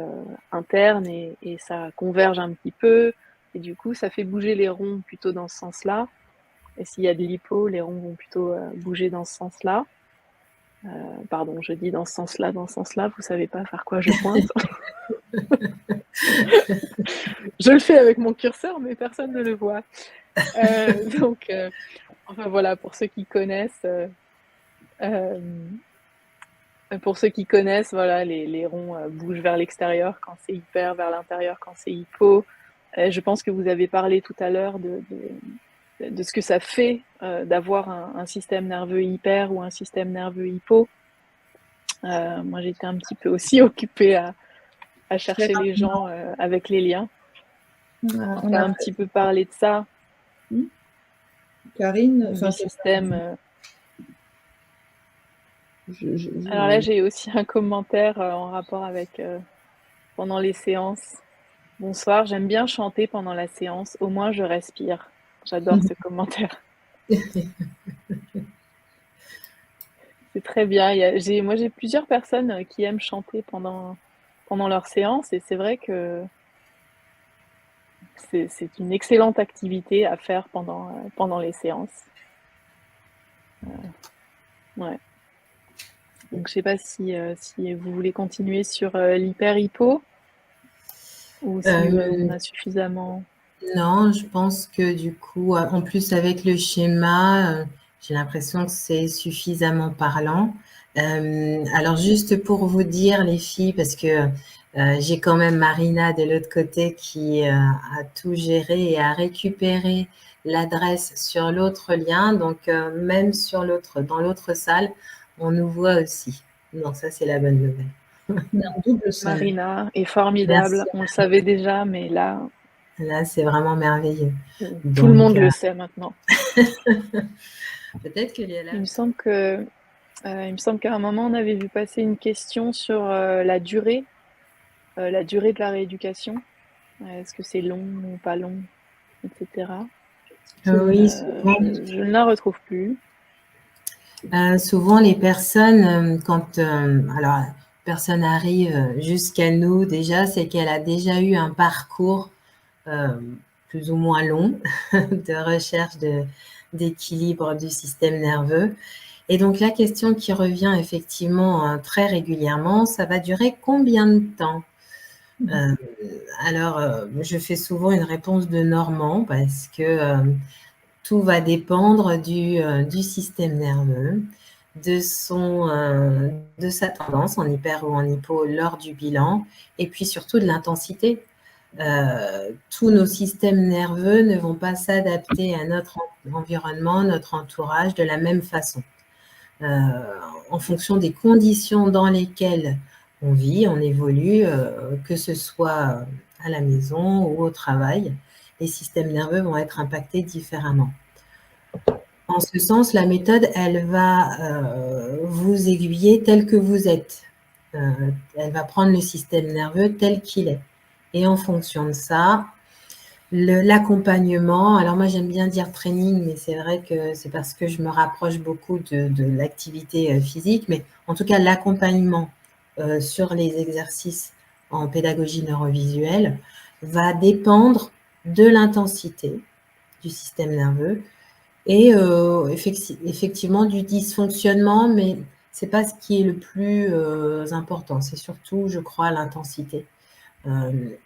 internes et ça converge un petit peu. Et du coup, ça fait bouger les ronds plutôt dans ce sens-là. Et s'il y a de l'hypo, les ronds vont plutôt bouger dans ce sens-là. Pardon, je dis dans ce sens-là, vous savez pas vers quoi je pointe. Je le fais avec mon curseur, mais personne ne le voit. Donc, enfin voilà, pour ceux qui connaissent, Pour ceux qui connaissent, voilà, les ronds bougent vers l'extérieur quand c'est hyper, vers l'intérieur quand c'est hypo. Je pense que vous avez parlé tout à l'heure de ce que ça fait d'avoir un système nerveux hyper ou un système nerveux hypo. Moi, j'étais un petit peu aussi occupée à chercher les gens avec les liens. On a un petit peu parlé de ça. Karine, du système. Alors là, j'ai aussi un commentaire en rapport avec pendant les séances. Bonsoir, j'aime bien chanter pendant la séance, au moins je respire. J'adore ce commentaire. C'est très bien. Moi, j'ai plusieurs personnes qui aiment chanter pendant leur séance et c'est vrai que c'est une excellente activité à faire pendant les séances. Ouais. Donc, je ne sais pas si vous voulez continuer sur l'hyper-hypo ou si on a suffisamment... Non, je pense que du coup, en plus avec le schéma, j'ai l'impression que c'est suffisamment parlant. Alors juste pour vous dire les filles, parce que j'ai quand même Marina de l'autre côté qui a tout géré et a récupéré l'adresse sur l'autre lien. Donc même dans l'autre salle, on nous voit aussi. Donc ça, c'est la bonne nouvelle. Double salle. Marina est formidable. Merci. On le savait déjà, mais là... Là, c'est vraiment merveilleux. Tout le monde le sait maintenant. Peut-être qu'il y a là. Il me semble qu'à un moment, on avait vu passer une question sur la durée de la rééducation. Est-ce que c'est long ou pas long, etc. Oui, souvent. Je ne la retrouve plus. Souvent, les personnes, alors, personne arrive jusqu'à nous déjà, c'est qu'elle a déjà eu un parcours plus ou moins long de recherche d'équilibre du système nerveux. Et donc, la question qui revient effectivement très régulièrement, ça va durer combien de temps? Alors, je fais souvent une réponse de Normand parce que tout va dépendre du système nerveux, de sa tendance en hyper ou en hypo lors du bilan, et puis surtout de l'intensité. Tous nos systèmes nerveux ne vont pas s'adapter à notre environnement, notre entourage de la même façon. En fonction des conditions dans lesquelles on vit, on évolue, que ce soit à la maison ou au travail, les systèmes nerveux vont être impactés différemment. En ce sens, la méthode, elle va vous aiguiller tel que vous êtes. Elle va prendre le système nerveux tel qu'il est. Et en fonction de ça, l'accompagnement, alors moi j'aime bien dire training, mais c'est vrai que c'est parce que je me rapproche beaucoup de l'activité physique, mais en tout cas l'accompagnement sur les exercices en pédagogie neurovisuelle va dépendre de l'intensité du système nerveux et effectivement du dysfonctionnement, mais c'est pas ce qui est le plus important, c'est surtout, je crois, l'intensité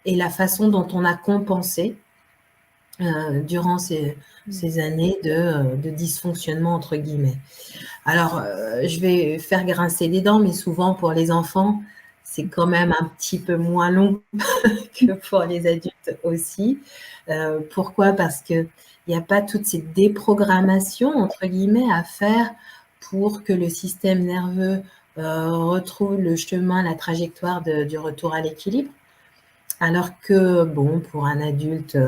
et la façon dont on a compensé durant ces années de dysfonctionnement, entre guillemets. Alors, je vais faire grincer des dents, mais souvent pour les enfants, c'est quand même un petit peu moins long que pour les adultes aussi. Pourquoi? Parce qu'il n'y a pas toutes ces déprogrammations, entre guillemets, à faire pour que le système nerveux retrouve le chemin, la trajectoire du retour à l'équilibre. Alors que, bon, pour un adulte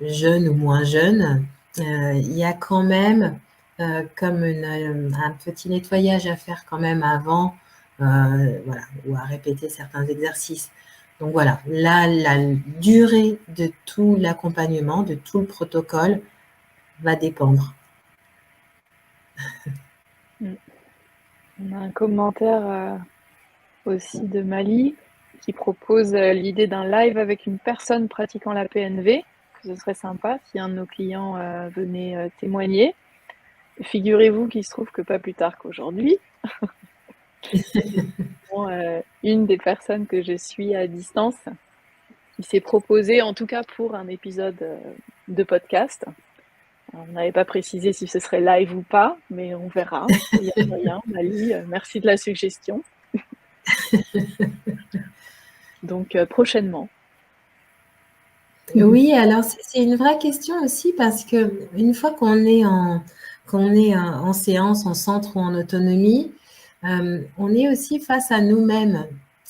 jeune ou moins jeune, il y a quand même comme un petit nettoyage à faire quand même avant, voilà, ou à répéter certains exercices. Donc voilà, là, la durée de tout l'accompagnement, de tout le protocole va dépendre. On a un commentaire aussi de Mali qui propose l'idée d'un live avec une personne pratiquant la PNV, que ce serait sympa si un de nos clients venait témoigner. Figurez-vous qu'il se trouve que pas plus tard qu'aujourd'hui, une des personnes que je suis à distance, qui s'est proposée, en tout cas pour un épisode de podcast, Alors, on n'avait pas précisé si ce serait live ou pas, mais on verra. Il y a moyen. Mali, merci de la suggestion. Donc, prochainement. Oui, alors c'est une vraie question aussi parce que une fois qu'on est en séance, en centre ou en autonomie, on est aussi face à nous-mêmes,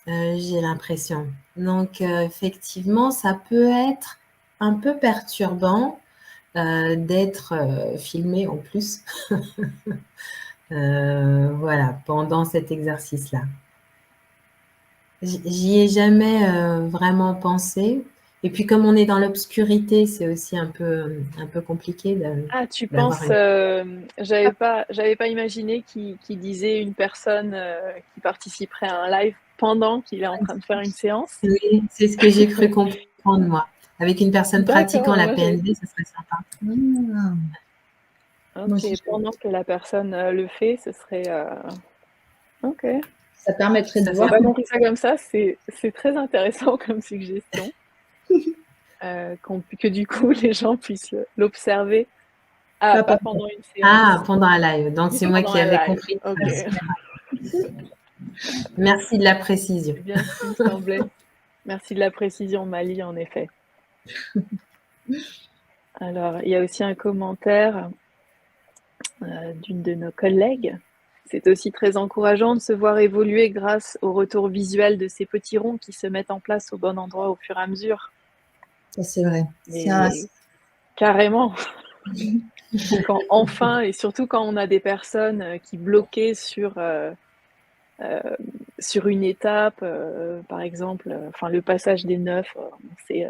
j'ai l'impression. Donc, effectivement, ça peut être un peu perturbant d'être filmé en plus, voilà, pendant cet exercice-là. J'y ai jamais vraiment pensé. Et puis, comme on est dans l'obscurité, c'est aussi un peu compliqué Ah, tu d'avoir penses, une... j'avais pas imaginé qu'il disait une personne qui participerait à un live pendant qu'il est en train de faire une séance. Oui, c'est ce que j'ai cru comprendre, moi. Avec une personne pratiquant D'accord, la moi PNV, ce serait sympa. Moi ok, aussi, pendant que la personne le fait, ce serait. Ok. ça permettrait de Ça J'ai voir. fait... pas compris ça comme ça, c'est très intéressant comme suggestion. Que du coup les gens puissent l'observer. Ah, Pas pas pendant. pendant une séance, Ah, pendant un live. Donc, mais c'est moi pendant qui un avais live. compris. Ok, Merci de la précision. c'est bien ce qui me semblait. Merci de la précision, Mali, en effet. Alors, il y a aussi un commentaire d'une de nos collègues. C'est aussi très encourageant de se voir évoluer grâce au retour visuel de ces petits ronds qui se mettent en place au bon endroit au fur et à mesure. Ça, c'est vrai. Mais carrément. Quand enfin, et surtout quand on a des personnes qui bloquaient sur une étape, par exemple, enfin le passage des 9, on sait,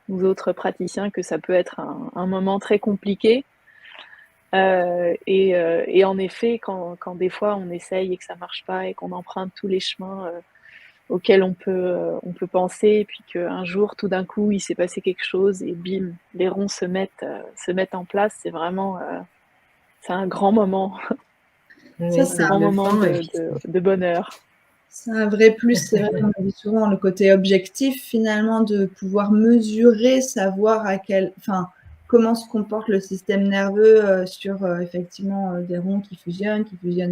nous autres praticiens, que ça peut être un moment très compliqué. Et en effet, quand des fois on essaye et que ça marche pas et qu'on emprunte tous les chemins auxquels on peut penser, et puis qu'un jour, tout d'un coup, il s'est passé quelque chose et bim, les ronds se mettent en place, c'est vraiment c'est un grand moment, Oui, Ça, un c'est grand moment bluffant. Et puis, de bonheur. c'est un vrai plus. C'est vrai, on a dit souvent le côté objectif, finalement, de pouvoir mesurer, savoir enfin, comment se comporte le système nerveux sur effectivement des ronds qui fusionnent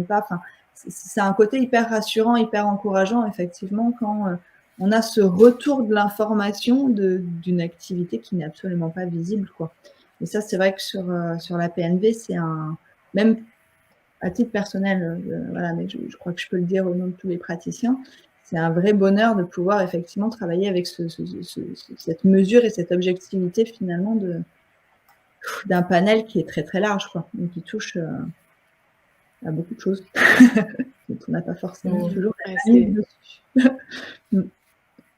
pas. Enfin, c'est un côté hyper rassurant, hyper encourageant, effectivement, quand on a ce retour de l'information d'une activité qui n'est absolument pas visible, quoi. Et ça, c'est vrai que sur la PNV, c'est même à titre personnel, voilà, mais je crois que je peux le dire au nom de tous les praticiens, c'est un vrai bonheur de pouvoir effectivement travailler avec cette mesure et cette objectivité finalement d'un panel qui est très très large, quoi, et qui touche à beaucoup de choses. Donc on n'a pas forcément toujours la main dessus.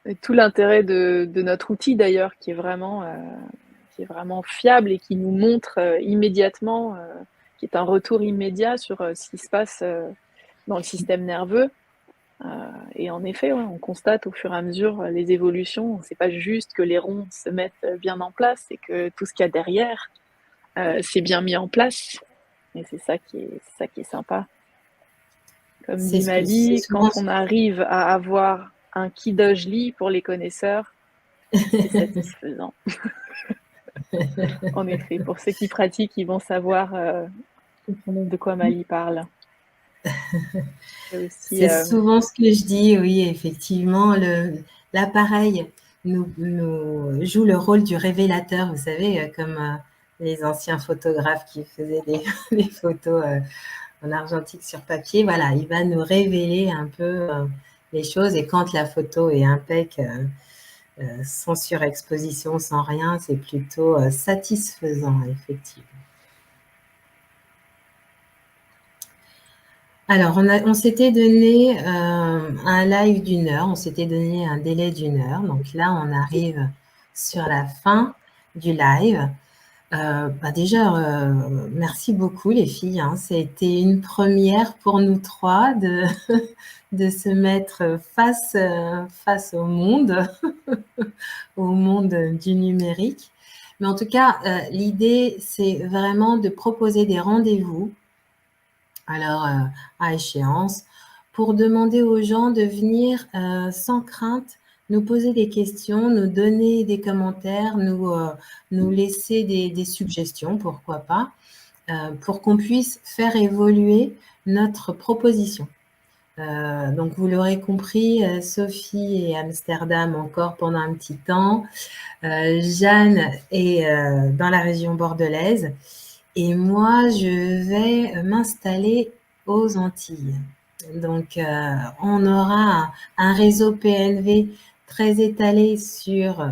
Et tout l'intérêt de notre outil d'ailleurs, qui est vraiment fiable et qui nous montre immédiatement, qui est un retour immédiat sur ce qui se passe dans le système nerveux. Et en effet, ouais, on constate au fur et à mesure les évolutions. C'est pas juste que les ronds se mettent bien en place, c'est que tout ce qu'il y a derrière, c'est bien mis en place. Et c'est ça qui est sympa. Comme dit Mali, quand on arrive à avoir un Kidojli pour les connaisseurs, c'est satisfaisant. En effet, pour ceux qui pratiquent, ils vont savoir de quoi Mali parle. C'est souvent ce que je dis, oui, effectivement, l'appareil nous joue le rôle du révélateur, vous savez, comme les anciens photographes qui faisaient des photos en argentique sur papier. Voilà, il va nous révéler un peu les choses, et quand la photo est impec, sans surexposition, sans rien, c'est plutôt satisfaisant, effectivement. Alors, on s'était donné un live d'1 heure, on s'était donné un délai d'1 heure. Donc là, on arrive sur la fin du live. Déjà, merci beaucoup les filles. Hein. C'était une première pour nous trois de se mettre face au monde, au monde du numérique. Mais en tout cas, l'idée, c'est vraiment de proposer des rendez-vous, alors à échéance, pour demander aux gens de venir sans crainte nous poser des questions, nous donner des commentaires, nous laisser des suggestions, pourquoi pas, pour qu'on puisse faire évoluer notre proposition. Donc, vous l'aurez compris, Sophie est à Amsterdam encore pendant un petit temps. Jeanne est dans la région bordelaise. Et moi, je vais m'installer aux Antilles. Donc, on aura un réseau PNV très étalé sur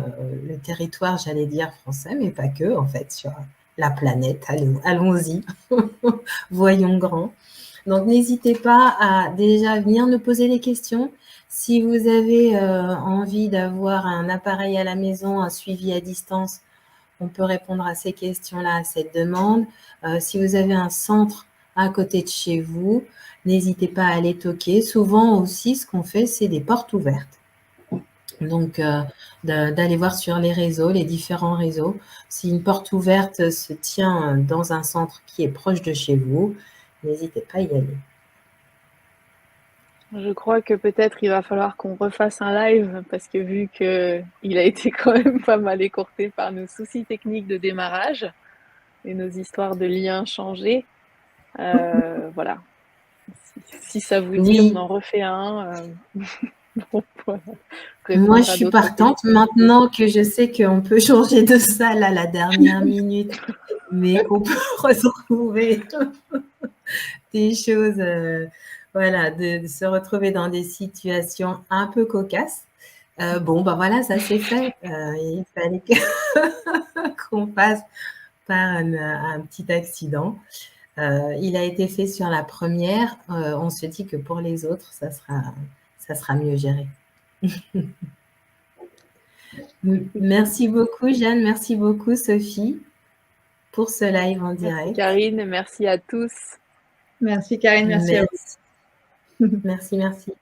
le territoire, j'allais dire français, mais pas que, en fait, sur la planète. Allons-y, voyons grand. Donc, n'hésitez pas à déjà venir nous poser des questions. Si vous avez envie d'avoir un appareil à la maison, un suivi à distance, on peut répondre à ces questions-là, à cette demande. Si vous avez un centre à côté de chez vous, n'hésitez pas à aller toquer. Souvent aussi, ce qu'on fait, c'est des portes ouvertes. Donc, d'aller voir sur les réseaux, les différents réseaux. Si une porte ouverte se tient dans un centre qui est proche de chez vous, n'hésitez pas à y aller. Je crois que peut-être il va falloir qu'on refasse un live parce que vu qu'il a été quand même pas mal écourté par nos soucis techniques de démarrage et nos histoires de liens changés, voilà. Si ça vous dit, Oui. on en refait un. Bon, voilà. Moi, je suis partante maintenant que je sais qu'on peut changer de salle à la dernière minute, mais qu'on peut retrouver des choses, voilà, de se retrouver dans des situations un peu cocasses. Bon, ben voilà, ça s'est fait. Il fallait qu'on passe par un petit accident. Il a été fait sur la première. On se dit que pour les autres, ça sera mieux géré. Merci beaucoup, Jeanne. Merci beaucoup, Sophie, pour ce live en direct. Merci, Karine. Merci à tous. Merci, Karine. Merci à vous. Merci.